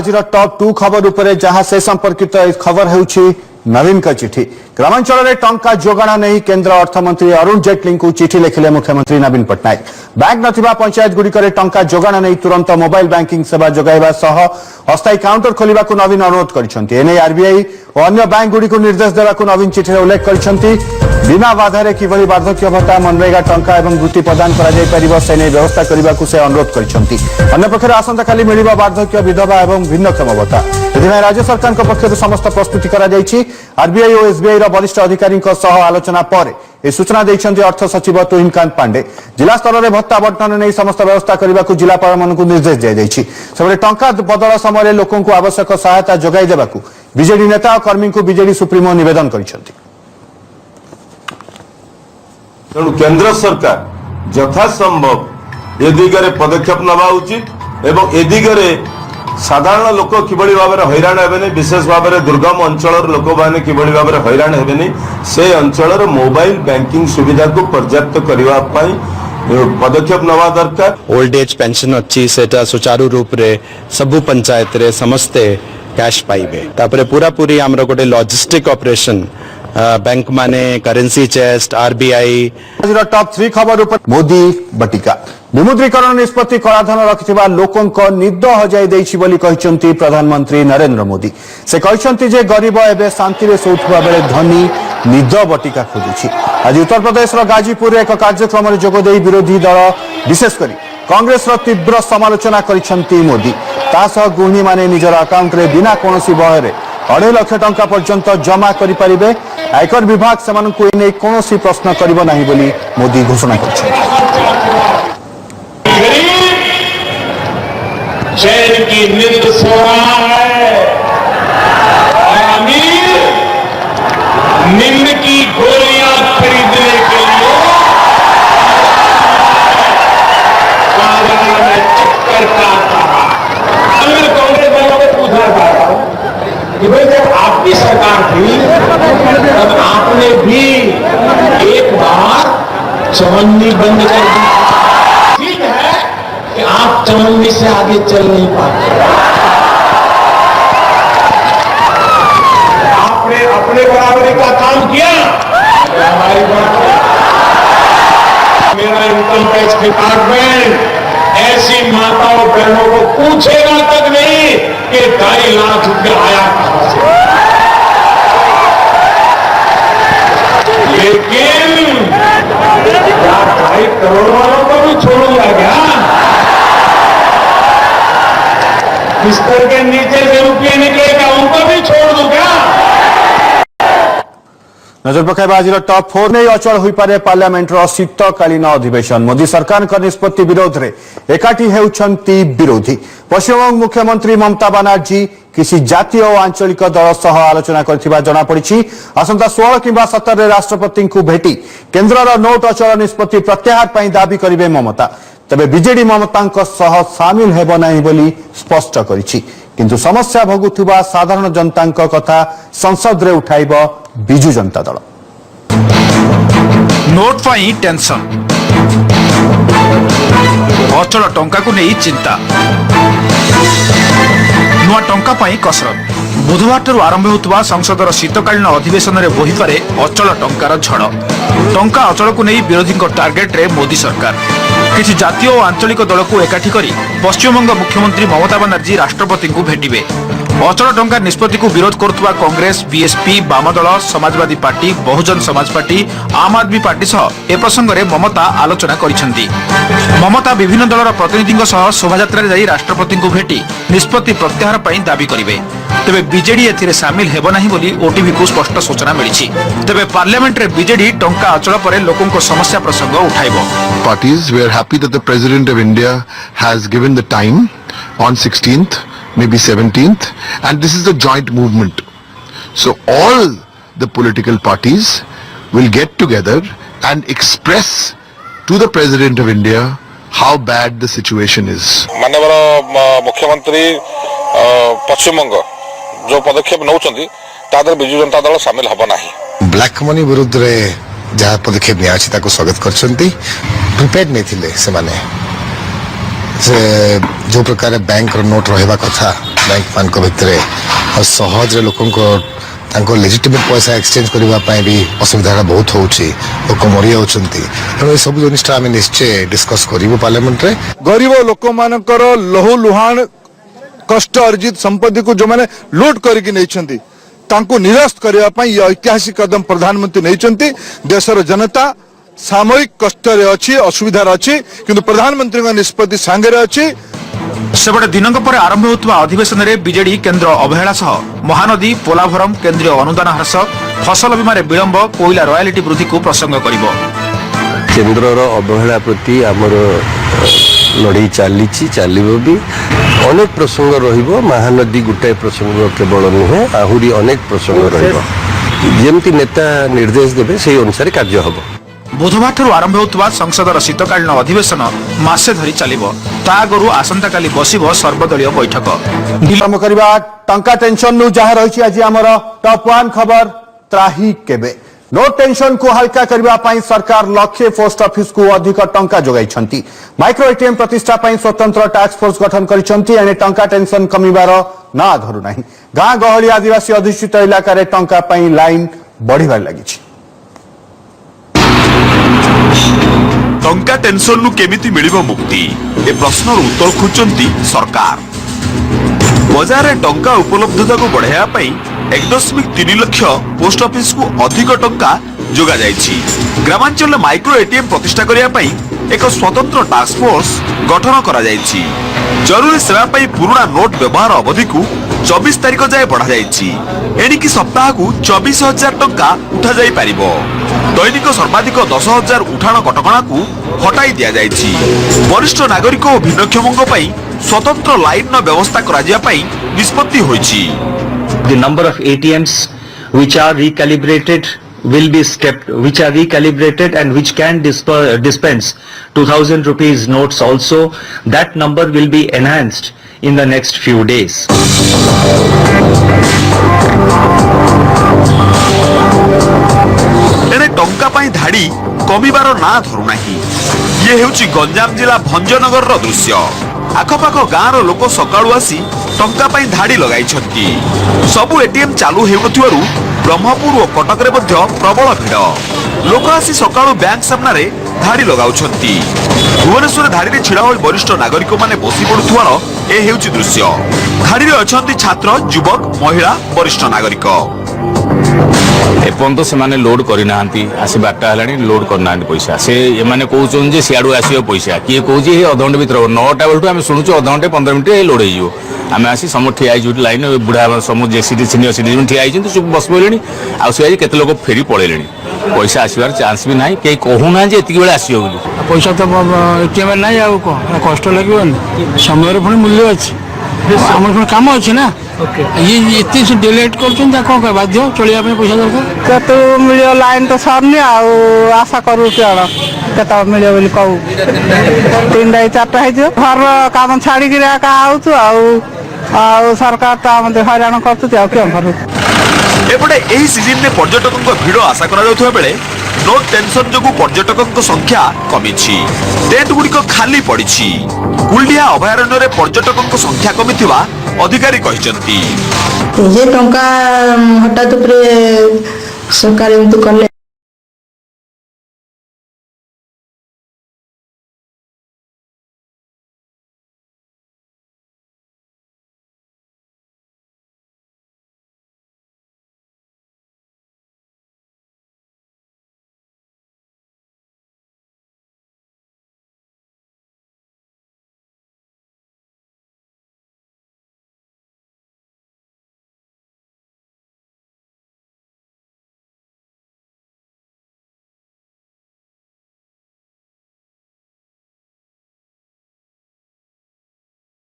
आज टॉप 2 खबर उपरे जहां से संपर्कित खबर हेउछि नवीन का चिठी। ग्रामांचल में टंका जोगाण नहीं केंद्र अर्थमंत्री अरुण जेटली को चिठी लिखिले मुख्यमंत्री नवीन पट्टनायक। बैंक नथिबा पंचायत गुड़िक टंका जोगाण नहीं तुरंत मोबाइल बैंकिंग सेवा जोगाइबा सह अस्थायी काउंटर खोलिबा को नवीन अनुरोध करिसेंती। एने आरबीआई और अन्य बैंक गुड़िक निर्देश देबा को नवीन चिठी उल्लेख करिसेंती। बिना बाधारे किभली वार्धक्य भत्ता मनरेगा टंका एवं वृत्ति प्रदान करा जाय परिबो से नै व्यवस्था करबा को से अनुरोध करिसेंती। अन्य पक्षरे आसंता काली मिलिबा वार्धक्य विधवा एवं भिन्नक्षम भत्ता। एथिमे राज्य सरकार पक्षर समस्त प्रस्तुति करा जायछि। आरबीआई और एसबीआई रा वरिष्ठ अधिकारी आलोचना पर ए सूचना देइछन्ती अर्थ सचिव तुहिनकांत पांडे। जिला स्तर में भत्ता बंटन नहीं समस्त व्यवस्था करने को जिलापाल मानकु निर्देश दिया जायछि। सबले टंका बदल समय लोकंकु आवश्यक सहायता जोगाई देबाकु बीजेडी नेता और कर्मी को बीजेडी सुप्रीमो निवेदन करिसेंती। तेणु केंद्र सरकार यथासंभव ए दिगरे पदक्षेप नवा उचित एवं ए दिगरे साधारण लोक किभली भाव में हैरान हेबेनी, विशेष भाव में दुर्गम अंचल लोक मैंने किभली भाव में हैरान हेबेनी से अंचल मोबाइल बैंकिंग सुविधा को पर्याप्त करने पदक्षेप नवा दरकार। ओल्ड एज पेंशन अच्छी सेटा सुचारू रूप रे सबु पंचायत रे समस्ते कैश पाइबे। तापरे पूरा पूरी हमरो गोटे लॉजिस्टिक ऑपरेशन बैंक माने करेंसी चेस्ट आरबीआई। टॉप 3 खबर ऊपर मोदी बटिका विमुद्रीकरण निष्पत्ति कलाधन रखिथिबा लोकंक निद हजाई देइछि बोली कहिसंती प्रधानमंत्री नरेंद्र मोदी। से कहिसंती जे गरीब एबे शांति रे सोउथबा बेले धनी निद बटिका खोजुछि। आज उत्तर प्रदेश रो गाजीपुर एक कार्यक्रम रे जोग देई विरोधी दल विशेष करी कांग्रेस रो तीव्र समालोचना करिसंती मोदी। तासह गृहिणी माने निजर अकाउंट रे बिना कोनोसी बहरे 2.5 लाख टंका पर्यंत जमा करि परिबे। आयकर विभाग सेमानकु एने कोनोसी प्रश्न करिबो नाही बोली मोदी घोषणा करछन्ती। चैन की नींद सो रहा है और अमीर नींद की गोलियां खरीदने के लिए बाजार में चक्कर काट रहा है। मैं कांग्रेस वालों को पूछना चाहता हूं कि भाई जब आपकी सरकार थी तब आपने भी एक बार चवन्नी बंद कर दी। ठीक है कि आप चवन्नी से आगे चल नहीं पाते। आपने अपने बराबरी का काम किया, हमारी बराबरी। मेरा इनकम टैक्स डिपार्टमेंट ऐसी माताओं बहनों को पूछेगा तक नहीं कि 2.5 लाख रुपया आया कहां से। लेकिन क्या 2.5 करोड़ वालों को भी छोड़ूंगा क्या? बिस्तर के नीचे से रुपये निकलेगा उनको भी छोड़ दूं क्या? नजर पकाइबा आज टॉप 4 नहीं अचल हो पारे पार्लियामेंट शीतकालीन अधिवेशन। मोदी सरकार का निष्पत्ति विरोध रे एकाठी हेउछंती विरोधी। पश्चिमबंग मुख्यमंत्री ममता बनर्जी किसी जातीय और आंचलिक दल सह आलोचना करथिबा जଣା पड़िछि। आसंता 16 किंबा 17 रे राष्ट्रपति को भेटी केंद्रर नोट अचल निष्पत्ति प्रत्याहार पई दाबी करिवे ममता। तबे बीजेडी ममता सह सामिल हेब नाही बोली स्पष्ट करिछि। किंतु समस्या भोगुथुबा साधारण जनता कथा संसद रे उठाइब बिजू जनता दल। नोट पाई टेंशन, अचल टंका को नहीं चिंता, नुआ टंका पाई कसरत। बुधवार आरंभ होता संसदर शीतकालीन अधिवेशन में बोही पारे अचल टंकार झड़। टंका अचल को नहीं विरोधी टार्गेट रे मोदी सरकार किसी जातीय और आंचलिक दल को एकाठी करी पश्चिमबंग मुख्यमंत्री ममता बनर्जी राष्ट्रपति को भेटिबे। अचल टंका निष्पत्ति को विरोध करुवा कांग्रेस, बीएसपी, वामदल, समाजवादी पार्टी, बहुजन समाज पार्टी, आम आदमी पार्टी सह ए प्रसंग में ममता आलोचना करिसेंती। ममता विभिन्न दलर प्रतिनिधि सह शोभायात्रा जाई राष्ट्रपति को भेटी निष्पत्ति प्रत्याहार पई दाबी करिवे। तेबे बीजेडी एथिरे सामिल हेबो नाही बोली ओटीवी को स्पष्ट सूचना मिलिछि। तेबे पार्लियामेंट रे बीजेडी टंका अचल परे लोकंको समस्या प्रसंग उठाइबो। Parties, we are happy that the President of India has given the time on 16th, maybe 17th, and this is a joint movement. So all the political parties will get together and express to the President of India how bad the situation is. माननीय मुख्यमंत्री पश्चिम बंग जो पदक्षेप नौचंदी तादर बिजू जनता दल शामिल हबो नाही। Black money विरुद्ध रे जहाँ पदक्षेप निया ताको स्वागत करछंती। प्रिपेयर्ड नहीं थिले से माने से जो प्रकार बैंक नोट रहा कथा बैंक मान भितर और सहज लोक लेजिटिमेट पैसा एक्सचेंज करने भी असुविधा बहुत होची लोक मरी जाती सब जिनिस आम निश्चय डिस्कस करूँ पार्लियामेंट रे गरीब लोक मानकर लहु लुहाण कष्ट अर्जित संपत्ति को जो मैंने लूट करके नहीं तांको निरस्त करने ये ऐतिहासिक कदम प्रधानमंत्री नहीं देशर जनता सामयिक कष्ट अच्छी असुविधा अच्छी किंतु प्रधानमंत्री निष्पत्ति सांगे अच्छी सेबटे दिनक पर आरंभ होता अधिवेशन में बीजेडी केन्द्र अवहेला सह महानदी पोलाभरम केन्द्रीय अनुदान ह्रास फसल बीमार विलंब कोईला रॉयल्टी वृद्धि को प्रसंग करिब। केन्द्रर अवहेला प्रति आमर लड़ाई चलो भी अनेक प्रसंग रहिबो महानदी गोटे प्रसंग केवल नुहे आहुरी अनेक प्रसंग रहिबो जेमती नेता निर्देश देबे से अनुसार कार्य हबो। बुधवार ठारू आरंभ होता संसदर शीतकालीन अधिवेशन मासे धरी चलिब ता आगु आसंता काली बसिब सर्वदलीय बैठक। आरंभ करबा टंका टेंशन नु जहा रहिछि आज हमर टॉप 1 खबर त्राही केबे नोट टेंशन को हल्का करबा पई सरकार लक्ष्य पोस्ट ऑफिस को अधिक टंका जोगाइछंती माइक्रो एटीएम प्रतिष्ठा पई स्वतंत्र टास्क फोर्स गठन करिछंती एने टंका टेंशन कमिबार ना धरु नाही गां गहली आदिवासी अधिष्ठित इलाका रे टंका पई लाइन बढ़िबार लागिछि। टंका टेंशन नु केमिति मिलिबो मुक्ति ए प्रश्नर उत्तर खोजंती सरकार बाजार रे टंका उपलब्धता को बढ़ाया पई 1.3 लाख पोस्ट ऑफिस को अधिक टंका जोगा जायछि। ग्रामांचल माइक्रो एटीएम प्रतिष्ठा करिया पई एक स्वतंत्र टास्क फोर्स गठन करा जायछि। जरूरी सेवा पई पुराना नोट व्यवहार अवधि को 24 तारिख जाय बढ़ा जायछि एनिकी सप्ताह को 24,000 टंका उठा जाई पारिबो। दैनिक सर्वाधिक 10,000 उठाण कटकणा को हटाई दिया जायछि। वरिष्ठ नागरिक और भिन्नक्षमଙ୍କ पई स्वतंत्र लाइन व्यवस्था करा जिया पई निष्पत्ति होइछि। The number of ATMs which are recalibrated will be stepped, which are recalibrated and which can dispense 2,000 rupees notes also. That number will be enhanced in the next few days. एने टंका पाई धाड़ी कमिबार ना धरु नाही ये हेउची गंजाम जिला भंजनगर रो दृश्य। आखपाख गाँव लोक सकाळु आसी टंका पाई धाड़ी लगाइछंती सबु एटीएम चालू हेउनथिवारु ब्रह्मपुर और कटक रे मध्य प्रबल भिड़ लोक आसी सकाळु बैंक सामना रे धाड़ी लगाउछंती। भुवनेश्वर धाड़ी रे छिड़ा होई वरिष्ठ नागरिक माने बसी पडुथुवार ए हेउची दृश्य। धाड़ी रे अछंती छात्र युवक महिला वरिष्ठ नागरिक एपर्यंत से माने लोड करना आसी 12टा हेलानी लोड करना पैसा से एमाने कहउछन जे सियाडू आसीयो पैसा किए कहउछि हे अधघंटे भीतर 9टा बेलटू आमे सुनुछु अधघंटे 15 मिनिट लोड होइयो आमे आसी समूह ठिया आइजु लाइन बुढ़ा समूह जे सीनियर सिटीजन ठिया आइजन सब बस पइलेनी आ से आज केते लोक फेरी पळेलेनी पैसा आसीबार चांस भी नाही के कहूना जे एतिक बेले आसीयो बोली पैसा तो एटीएम नाही आ को कष्ट लागबनी समय रे पुनी मूल्य अछि हमर काम अछि ना ये इतने से डिलेट कर बाध्य चलिया पैसा दरकार तो मिलियो लाइन तो सरनी आशा करू केत मिलियो बोली कहू 3टा 4टा है घर काम छाड़ी सरकार तो हैरान कर एपटे एही सीजन में पर्यटकों भिड़ आशा करा जाउथबा बेले नोट टेंशन जोगु पर्यटकों संख्या कमिछि टेंट गुड़िक खाली पड़िछि। कुलडिया अभयारण्य रे पर्यटकों संख्या कमिथिबा अधिकारी कहिसंती ये टंका हठात सरकार एमती कले